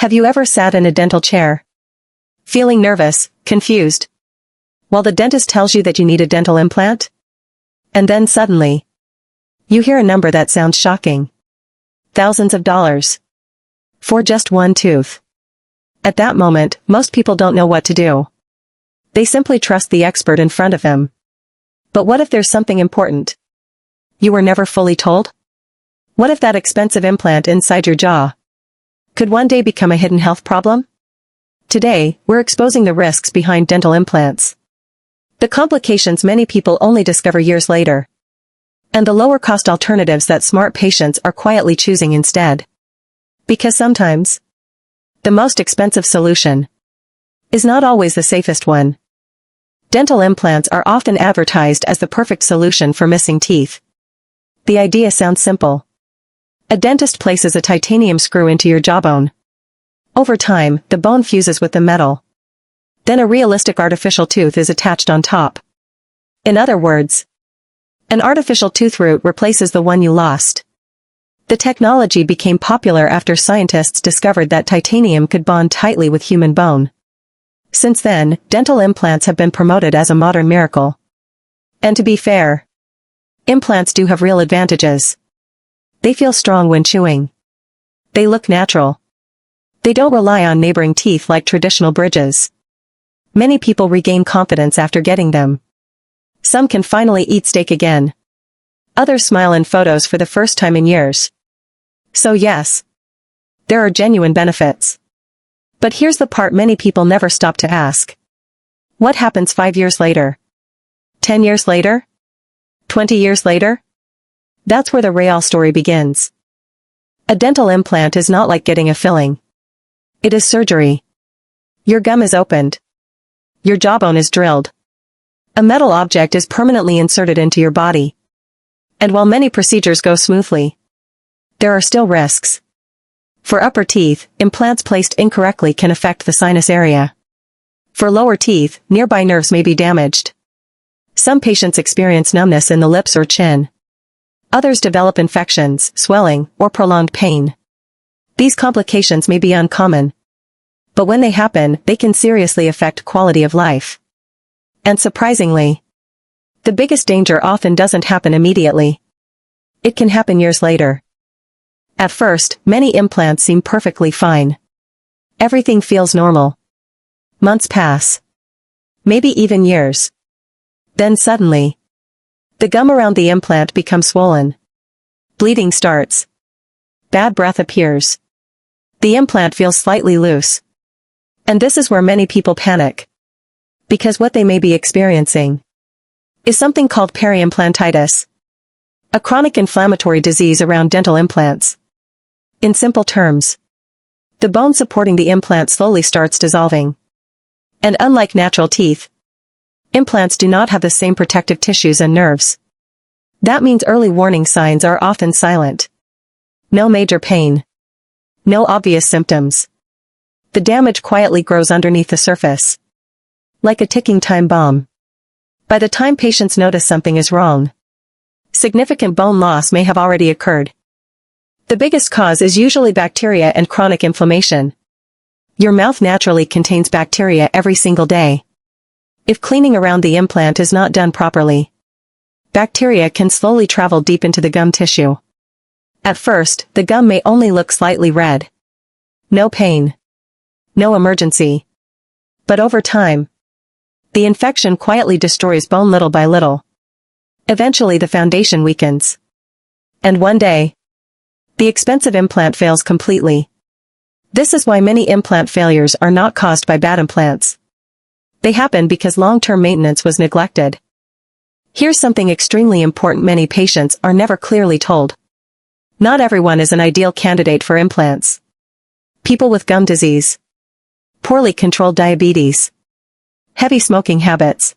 Have you ever sat in a dental chair, feeling nervous, confused, while the dentist tells you that you need a dental implant? And then suddenly, you hear a number that sounds shocking. Thousands of dollars. For just one tooth. At that moment, most people don't know what to do. They simply trust the expert in front of them. But what if there's something important you were never fully told? What if that expensive implant inside your jaw could one day become a hidden health problem? Today, we're exposing the risks behind dental implants, the complications many people only discover years later, and the lower-cost alternatives that smart patients are quietly choosing instead. Because sometimes, the most expensive solution is not always the safest one. Dental implants are often advertised as the perfect solution for missing teeth. The idea sounds simple. A dentist places a titanium screw into your jawbone. Over time, the bone fuses with the metal. Then a realistic artificial tooth is attached on top. In other words, an artificial tooth root replaces the one you lost. The technology became popular after scientists discovered that titanium could bond tightly with human bone. Since then, dental implants have been promoted as a modern miracle. And to be fair, implants do have real advantages. They feel strong when chewing. They look natural. They don't rely on neighboring teeth like traditional bridges. Many people regain confidence after getting them. Some can finally eat steak again. Others smile in photos for the first time in years. So yes, there are genuine benefits. But here's the part many people never stop to ask. What happens 5 years later? 10 years later? 20 years later? That's where the real story begins. A dental implant is not like getting a filling. It is surgery. Your gum is opened. Your jawbone is drilled. A metal object is permanently inserted into your body. And while many procedures go smoothly, there are still risks. For upper teeth, implants placed incorrectly can affect the sinus area. For lower teeth, nearby nerves may be damaged. Some patients experience numbness in the lips or chin. Others develop infections, swelling, or prolonged pain. These complications may be uncommon, but when they happen, they can seriously affect quality of life. And surprisingly, the biggest danger often doesn't happen immediately. It can happen years later. At first, many implants seem perfectly fine. Everything feels normal. Months pass. Maybe even years. Then suddenly, the gum around the implant becomes swollen. Bleeding starts. Bad breath appears. The implant feels slightly loose. And this is where many people panic. Because what they may be experiencing is something called peri-implantitis, a chronic inflammatory disease around dental implants. In simple terms, the bone supporting the implant slowly starts dissolving. And unlike natural teeth, implants do not have the same protective tissues and nerves. That means early warning signs are often silent. No major pain. No obvious symptoms. The damage quietly grows underneath the surface, like a ticking time bomb. By the time patients notice something is wrong, significant bone loss may have already occurred. The biggest cause is usually bacteria and chronic inflammation. Your mouth naturally contains bacteria every single day. If cleaning around the implant is not done properly, bacteria can slowly travel deep into the gum tissue. At first, the gum may only look slightly red. No pain. No emergency. But over time, the infection quietly destroys bone little by little. Eventually the foundation weakens. And one day, the expensive implant fails completely. This is why many implant failures are not caused by bad implants. They happen because long-term maintenance was neglected. Here's something extremely important many patients are never clearly told. Not everyone is an ideal candidate for implants. People with gum disease, poorly controlled diabetes, heavy smoking habits,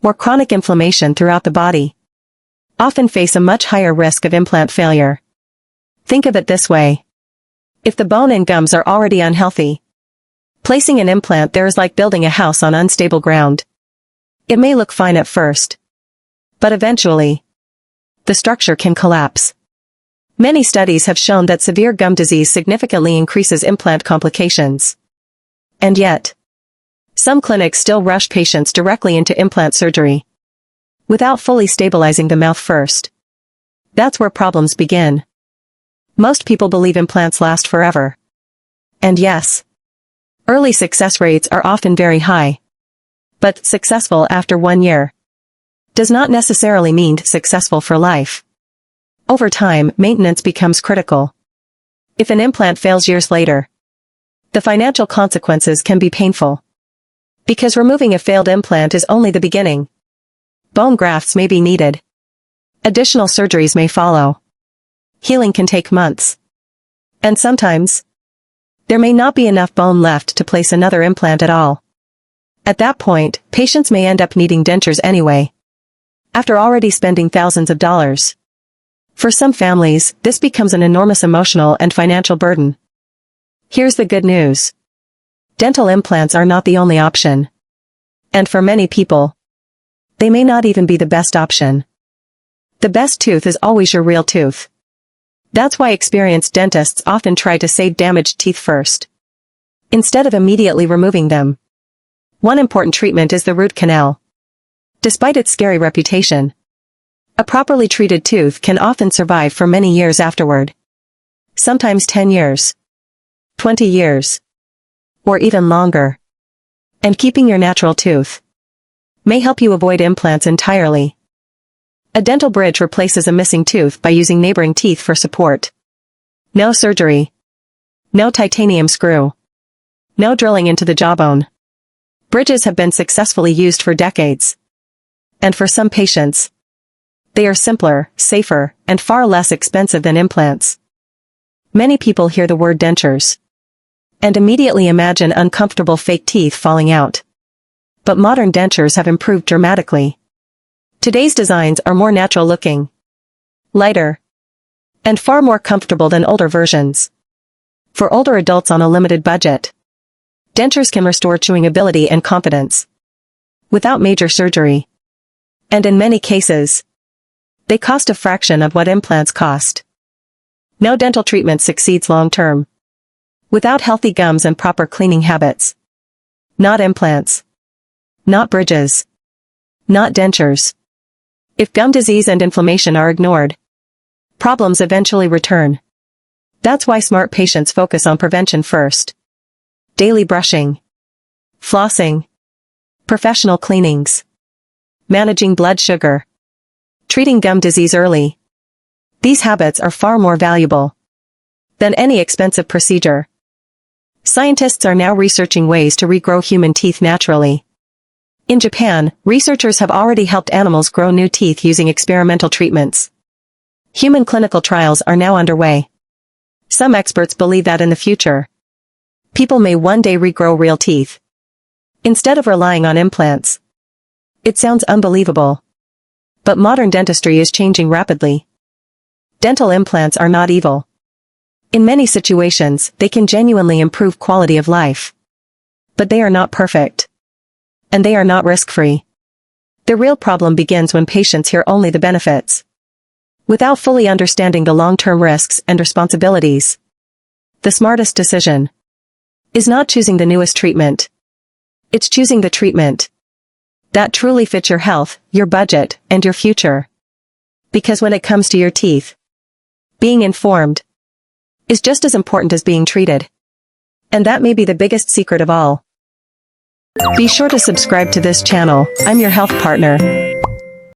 or chronic inflammation throughout the body often face a much higher risk of implant failure. Think of it this way. If the bone and gums are already unhealthy, placing an implant there is like building a house on unstable ground. It may look fine at first, but eventually, the structure can collapse. Many studies have shown that severe gum disease significantly increases implant complications. And yet, some clinics still rush patients directly into implant surgery, without fully stabilizing the mouth first. That's where problems begin. Most people believe implants last forever. And yes, early success rates are often very high. But successful after 1 year does not necessarily mean successful for life. Over time, maintenance becomes critical. If an implant fails years later, the financial consequences can be painful. Because removing a failed implant is only the beginning. Bone grafts may be needed. Additional surgeries may follow. Healing can take months. And sometimes, there may not be enough bone left to place another implant at all. At that point, patients may end up needing dentures anyway, after already spending thousands of dollars. For some families, this becomes an enormous emotional and financial burden. Here's the good news. Dental implants are not the only option. And for many people, they may not even be the best option. The best tooth is always your real tooth. That's why experienced dentists often try to save damaged teeth first, instead of immediately removing them. One important treatment is the root canal. Despite its scary reputation, a properly treated tooth can often survive for many years afterward. Sometimes 10 years, 20 years, or even longer. And keeping your natural tooth may help you avoid implants entirely. A dental bridge replaces a missing tooth by using neighboring teeth for support. No surgery. No titanium screw. No drilling into the jawbone. Bridges have been successfully used for decades. And for some patients, they are simpler, safer, and far less expensive than implants. Many people hear the word dentures and immediately imagine uncomfortable fake teeth falling out. But modern dentures have improved dramatically. Today's designs are more natural looking, lighter, and far more comfortable than older versions. For older adults on a limited budget, dentures can restore chewing ability and confidence without major surgery. And in many cases, they cost a fraction of what implants cost. No dental treatment succeeds long-term without healthy gums and proper cleaning habits. Not implants. Not bridges. Not dentures. If gum disease and inflammation are ignored, problems eventually return. That's why smart patients focus on prevention first. Daily brushing, flossing, professional cleanings, managing blood sugar, treating gum disease early. These habits are far more valuable than any expensive procedure. Scientists are now researching ways to regrow human teeth naturally. In Japan, researchers have already helped animals grow new teeth using experimental treatments. Human clinical trials are now underway. Some experts believe that in the future, people may one day regrow real teeth instead of relying on implants. It sounds unbelievable. But modern dentistry is changing rapidly. Dental implants are not evil. In many situations, they can genuinely improve quality of life. But they are not perfect. And they are not risk-free. The real problem begins when patients hear only the benefits, without fully understanding the long-term risks and responsibilities. The smartest decision is not choosing the newest treatment. It's choosing the treatment that truly fits your health, your budget, and your future. Because when it comes to your teeth, being informed is just as important as being treated. And that may be the biggest secret of all. Be sure to subscribe to this channel. I'm your health partner.